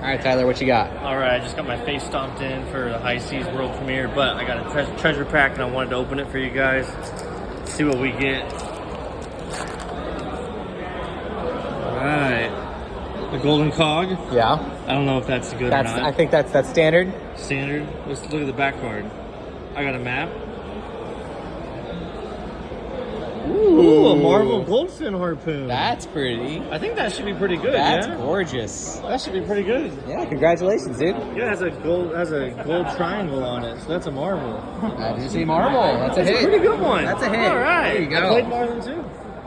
All right, Tyler, what you got? All right, I just got my face stomped in for the High Seas World Premiere, but I got a treasure pack and I wanted to open it for you guys. See what we get. All right, the golden cog. Yeah. I don't know if that's good or not. I think that's standard. Standard. Let's look at the back card. I got a map. Ooh, a Marvel Goldfin harpoon. That's pretty. I think that should be pretty good. That's yeah? gorgeous. That should be pretty good. Yeah, congratulations, dude. Yeah, it has a gold triangle on it, so that's a Marvel. Did you see Marvel? That's a hit. Pretty good one. That's a hit. All right. There you go. I played Marvel too.